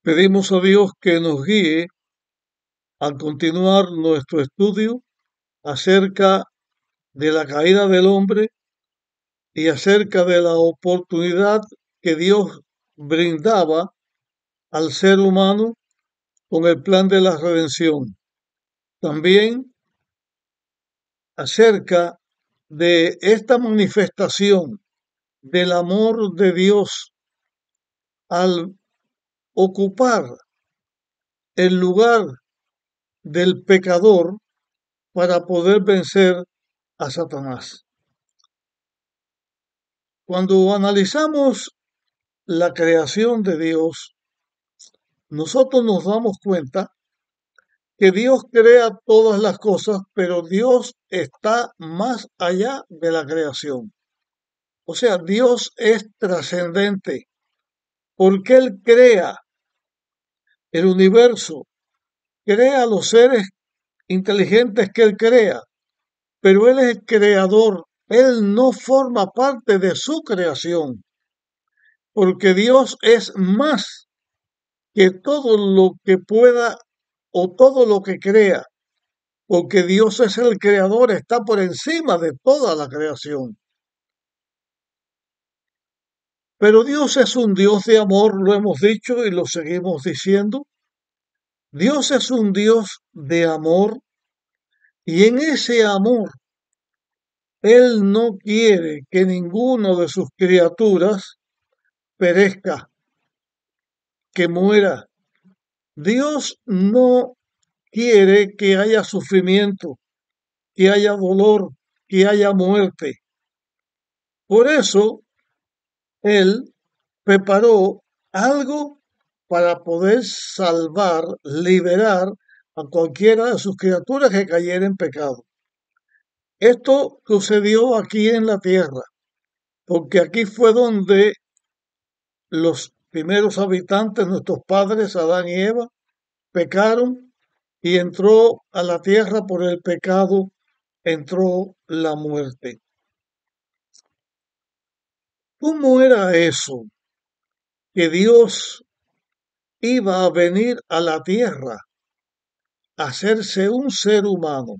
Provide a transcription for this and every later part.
Pedimos a Dios que nos guíe al continuar nuestro estudio acerca de la caída del hombre y acerca de la oportunidad que Dios brindaba al ser humano con el plan de la redención. También acerca de esta manifestación del amor de Dios al ocupar el lugar del pecador para poder vencer a Satanás. Cuando analizamos la creación de Dios, nosotros nos damos cuenta que Dios crea todas las cosas, pero Dios está más allá de la creación. O sea, Dios es trascendente porque Él crea el universo, crea los seres inteligentes que Él crea, pero Él es el creador. Él no forma parte de su creación, porque Dios es más que todo lo que pueda o todo lo que crea, porque Dios es el creador, está por encima de toda la creación. Pero Dios es un Dios de amor, lo hemos dicho y lo seguimos diciendo. Dios es un Dios de amor y en ese amor Él no quiere que ninguno de sus criaturas perezca, que muera. Dios no quiere que haya sufrimiento, que haya dolor, que haya muerte. Por eso, Él preparó algo para poder salvar, liberar a cualquiera de sus criaturas que cayera en pecado. Esto sucedió aquí en la tierra, porque aquí fue donde los primeros habitantes, nuestros padres, Adán y Eva, pecaron y entró a la tierra por el pecado, entró la muerte. ¿Cómo era eso? Que Dios iba a venir a la tierra a hacerse un ser humano.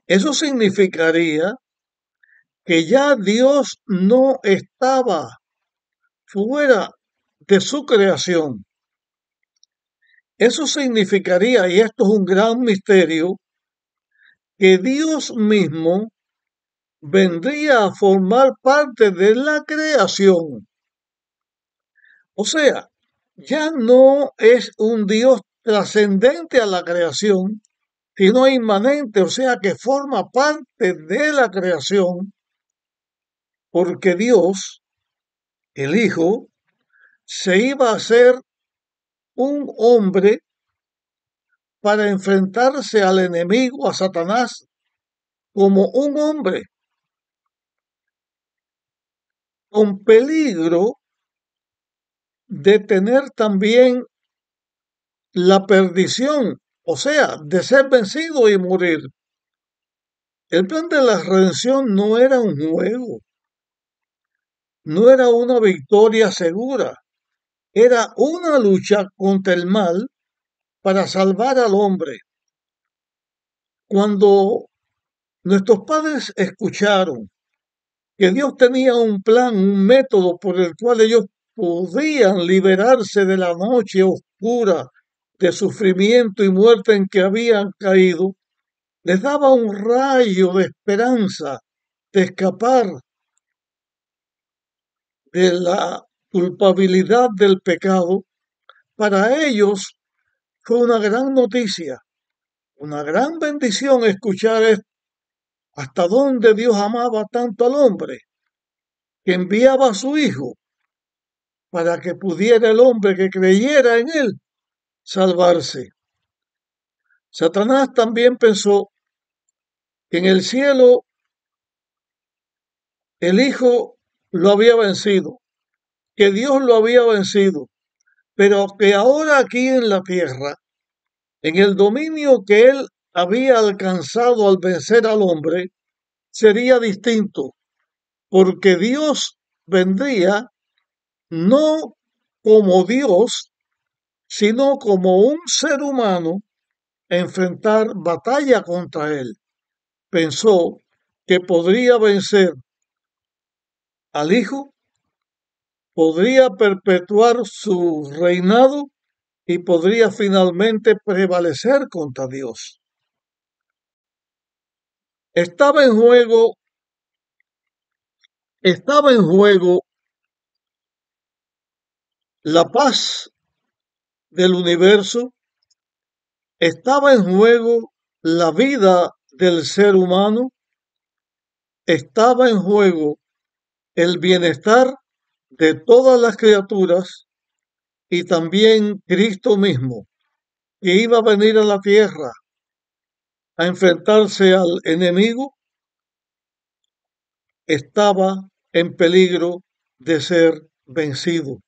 Eso significaría que ya Dios no estaba fuera de su creación. Eso significaría, y esto es un gran misterio, que Dios mismo vendría a formar parte de la creación. O sea, ya no es un Dios trascendente a la creación, sino inmanente, o sea que forma parte de la creación, porque Dios, el Hijo, se iba a hacer un hombre para enfrentarse al enemigo, a Satanás, como un hombre, con peligro de tener también la perdición, o sea, de ser vencido y morir. El plan de la redención no era un juego, no era una victoria segura, era una lucha contra el mal para salvar al hombre. Cuando nuestros padres escucharon que Dios tenía un plan, un método por el cual ellos podían liberarse de la noche oscura, de sufrimiento y muerte en que habían caído, les daba un rayo de esperanza de escapar de la culpabilidad del pecado. Para ellos fue una gran noticia, una gran bendición escuchar esto, hasta dónde Dios amaba tanto al hombre, que enviaba a su Hijo para que pudiera el hombre que creyera en él salvarse. Satanás también pensó que en el cielo el Hijo lo había vencido, que Dios lo había vencido, pero que ahora aquí en la tierra, en el dominio que él había alcanzado al vencer al hombre, sería distinto, porque Dios vendría no como Dios, sino como un ser humano enfrentar batalla contra él. Pensó que podría vencer al hijo, podría perpetuar su reinado y podría finalmente prevalecer contra Dios. Estaba en juego, estaba en juego la paz del universo, estaba en juego la vida del ser humano, estaba en juego el bienestar de todas las criaturas y también Cristo mismo, que iba a venir a la tierra a enfrentarse al enemigo, estaba en peligro de ser vencido.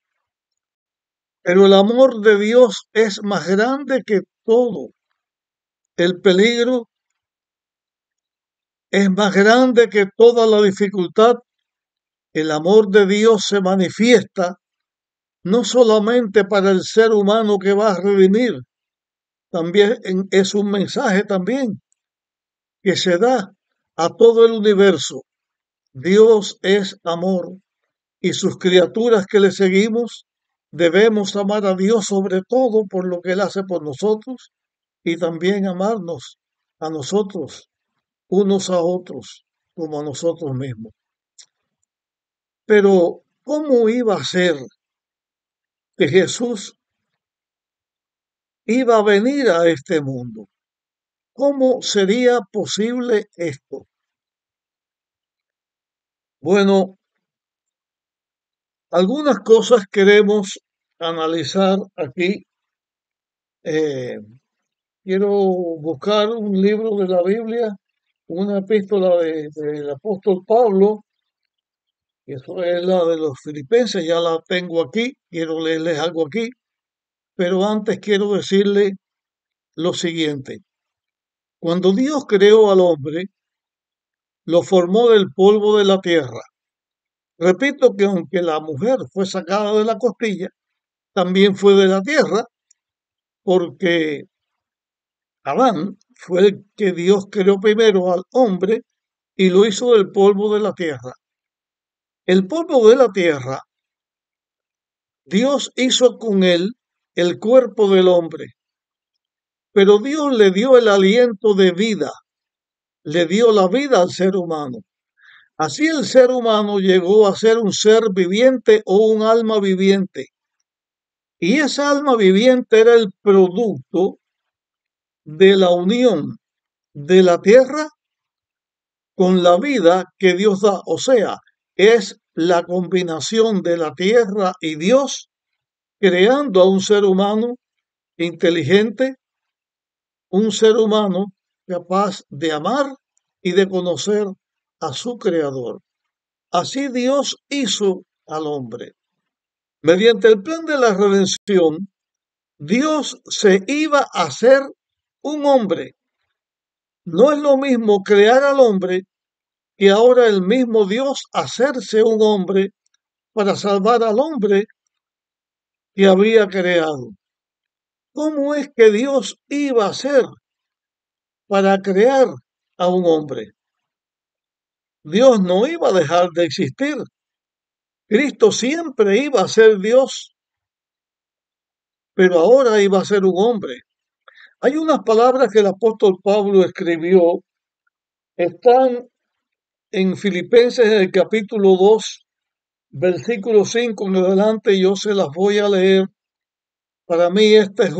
Pero el amor de Dios es más grande que todo. El peligro es más grande que toda la dificultad. El amor de Dios se manifiesta no solamente para el ser humano que va a redimir, también es un mensaje también que se da a todo el universo. Dios es amor y sus criaturas que le seguimos debemos amar a Dios sobre todo por lo que Él hace por nosotros y también amarnos a nosotros, unos a otros, como a nosotros mismos. Pero, ¿cómo iba a ser que Jesús iba a venir a este mundo? ¿Cómo sería posible esto? Bueno, algunas cosas queremos analizar aquí. Eh, Quiero buscar un libro de la Biblia, una epístola del apóstol Pablo, y eso es la de los Filipenses, ya la tengo aquí, quiero leerles algo aquí, pero antes quiero decirle lo siguiente. Cuando Dios creó al hombre, lo formó del polvo de la tierra. Repito que aunque la mujer fue sacada de la costilla, también fue de la tierra, porque Adán fue el que Dios creó primero al hombre y lo hizo del polvo de la tierra. El polvo de la tierra, Dios hizo con él el cuerpo del hombre, pero Dios le dio el aliento de vida, le dio la vida al ser humano. Así el ser humano llegó a ser un ser viviente o un alma viviente. Y esa alma viviente era el producto de la unión de la tierra con la vida que Dios da. O sea, es la combinación de la tierra y Dios creando a un ser humano inteligente, un ser humano capaz de amar y de conocer a su creador. Así Dios hizo al hombre. Mediante el plan de la redención, Dios se iba a hacer un hombre. No es lo mismo crear al hombre que ahora el mismo Dios hacerse un hombre para salvar al hombre que había creado. ¿Cómo es que Dios iba a hacer para crear a un hombre? Dios no iba a dejar de existir. Cristo siempre iba a ser Dios, pero ahora iba a ser un hombre. Hay unas palabras que el apóstol Pablo escribió, están en Filipenses en el capítulo 2, versículo 5 en adelante, yo se las voy a leer. Para mí este es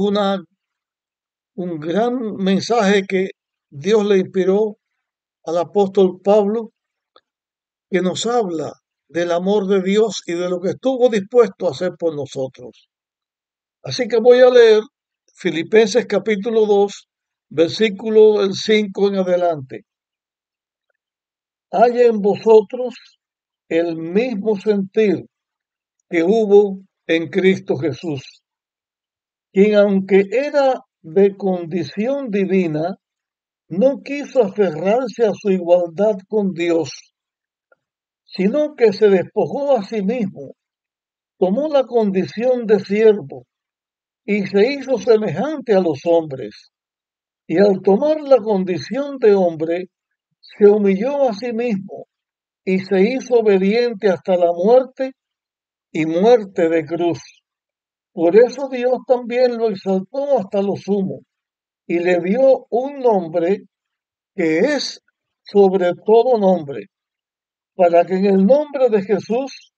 un gran mensaje que Dios le inspiró al apóstol Pablo, que nos habla del amor de Dios y de lo que estuvo dispuesto a hacer por nosotros. Así que voy a leer Filipenses capítulo 2, versículo del 5 en adelante. Haya en vosotros el mismo sentir que hubo en Cristo Jesús, quien aunque era de condición divina, no quiso aferrarse a su igualdad con Dios, sino que se despojó a sí mismo, tomó la condición de siervo, y se hizo semejante a los hombres, y al tomar la condición de hombre, se humilló a sí mismo y se hizo obediente hasta la muerte y muerte de cruz. Por eso Dios también lo exaltó hasta lo sumo y le dio un nombre que es sobre todo nombre, para que en el nombre de Jesús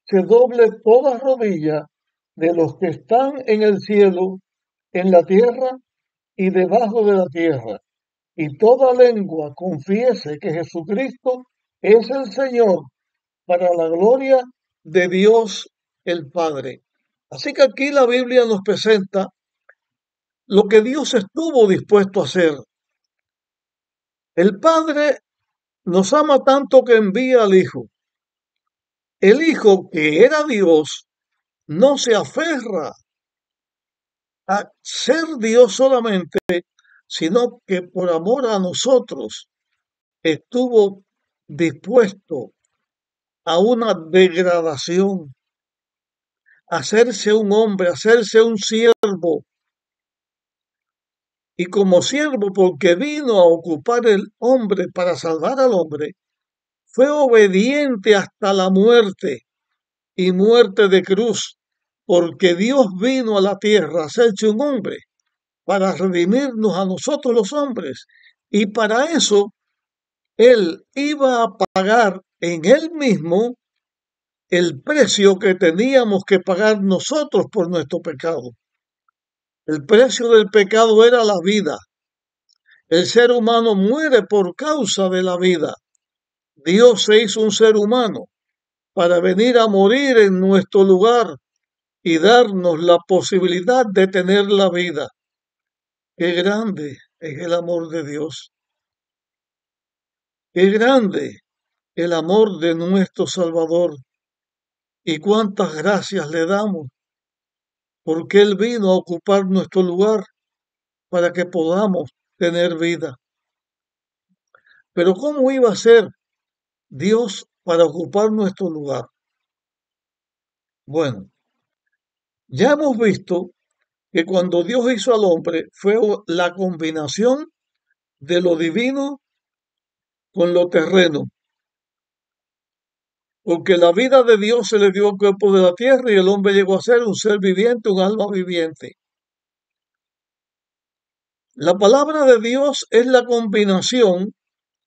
se doble toda rodilla de los que están en el cielo, en la tierra y debajo de la tierra, y toda lengua confiese que Jesucristo es el Señor, para la gloria de Dios el Padre. Así que aquí la Biblia nos presenta lo que Dios estuvo dispuesto a hacer. El Padre nos ama tanto que envía al Hijo. El Hijo, que era Dios, no se aferra a ser Dios solamente, sino que por amor a nosotros estuvo dispuesto a una degradación, a hacerse un hombre, a hacerse un siervo. Y como siervo, porque vino a ocupar el hombre para salvar al hombre, fue obediente hasta la muerte y muerte de cruz, porque Dios vino a la tierra a hacerse un hombre para redimirnos a nosotros los hombres. Y para eso Él iba a pagar en Él mismo el precio que teníamos que pagar nosotros por nuestro pecado. El precio del pecado era la vida. El ser humano muere por causa de la vida. Dios se hizo un ser humano para venir a morir en nuestro lugar y darnos la posibilidad de tener la vida. Qué grande es el amor de Dios. Qué grande el amor de nuestro Salvador. Y cuántas gracias le damos porque Él vino a ocupar nuestro lugar para que podamos tener vida. Pero ¿cómo iba a ser Dios para ocupar nuestro lugar? Bueno, ya hemos visto que cuando Dios hizo al hombre fue la combinación de lo divino con lo terreno, porque la vida de Dios se le dio al cuerpo de la tierra y el hombre llegó a ser un ser viviente, un alma viviente. La palabra de Dios es la combinación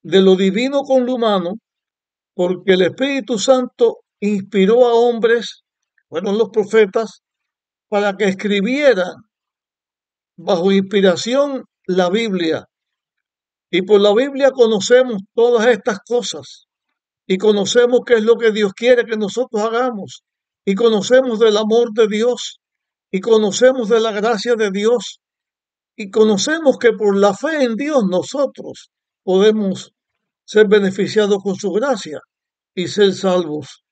de lo divino con lo humano, porque el Espíritu Santo inspiró a hombres, fueron los profetas, para que escribieran bajo inspiración la Biblia. Y por la Biblia conocemos todas estas cosas y conocemos qué es lo que Dios quiere que nosotros hagamos y conocemos del amor de Dios y conocemos de la gracia de Dios y conocemos que por la fe en Dios nosotros podemos ser beneficiados con su gracia y ser salvos.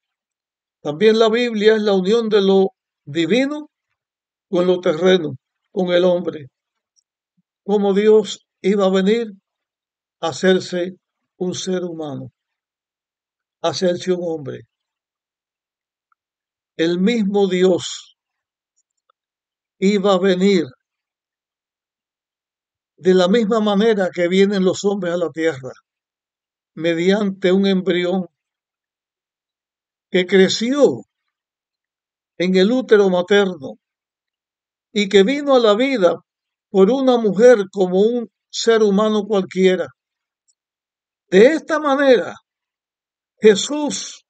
También la Biblia es la unión de lo divino con lo terreno, con el hombre. Como Dios iba a venir a hacerse un ser humano, a hacerse un hombre. El mismo Dios iba a venir de la misma manera que vienen los hombres a la tierra, mediante un embrión que creció en el útero materno y que vino a la vida por una mujer como un ser humano cualquiera. De esta manera, Jesús,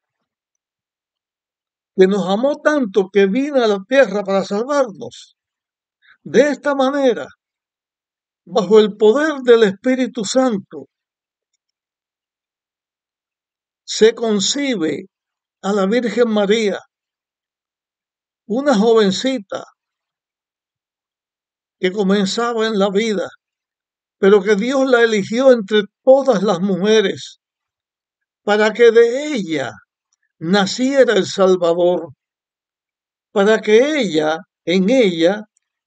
que nos amó tanto que vino a la tierra para salvarnos, de esta manera, bajo el poder del Espíritu Santo, se concibe a la Virgen María, una jovencita que comenzaba en la vida, pero que Dios la eligió entre todas las mujeres para que de ella naciera el Salvador, para que ella, en ella,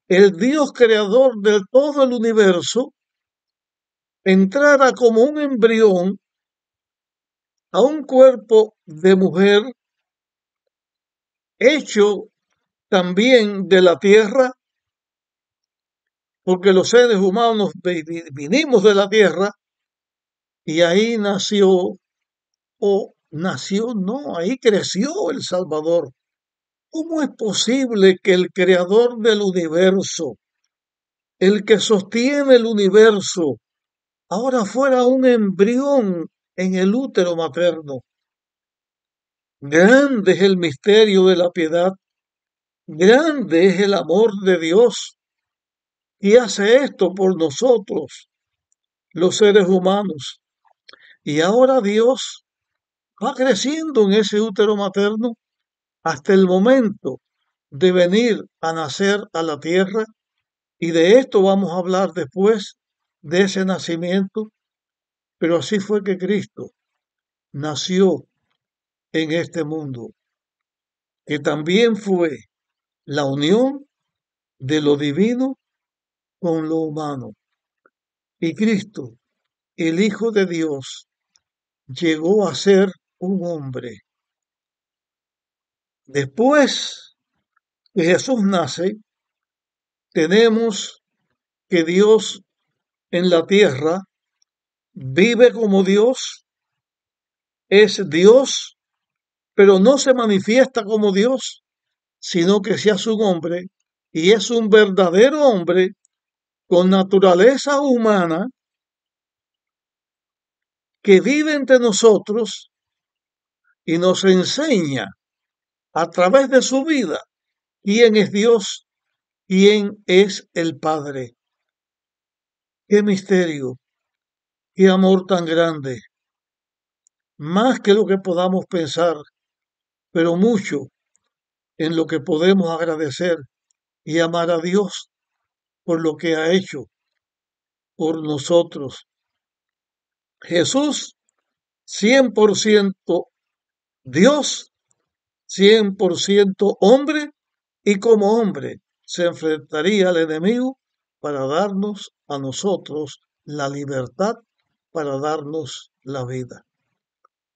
el Dios creador de todo el universo, entrara como un embrión a un cuerpo de mujer hecho también de la tierra porque los seres humanos vinimos de la tierra y ahí nació, o nació, no, ahí creció el Salvador. ¿Cómo es posible que el creador del universo, el que sostiene el universo, ahora fuera un embrión en el útero materno? Grande es el misterio de la piedad, grande es el amor de Dios, y hace esto por nosotros, los seres humanos. Y ahora Dios va creciendo en ese útero materno hasta el momento de venir a nacer a la tierra, y de esto vamos a hablar después de ese nacimiento, pero así fue que Cristo nació en este mundo, que también fue la unión de lo divino con lo humano. Y Cristo, el Hijo de Dios, llegó a ser un hombre. Después que Jesús nace, tenemos que Dios en la tierra vive como Dios, es Dios, pero no se manifiesta como Dios, sino que se hace un hombre y es un verdadero hombre con naturaleza humana que vive entre nosotros y nos enseña a través de su vida quién es Dios, quién es el Padre. Qué misterio, qué amor tan grande, más que lo que podamos pensar, pero mucho en lo que podemos agradecer y amar a Dios por lo que ha hecho por nosotros. Jesús, 100% Dios, 100% hombre, y como hombre se enfrentaría al enemigo para darnos a nosotros la libertad, para darnos la vida.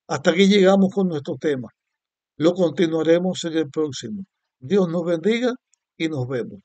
Hasta aquí llegamos con nuestro tema. Lo continuaremos en el próximo. Dios nos bendiga y nos vemos.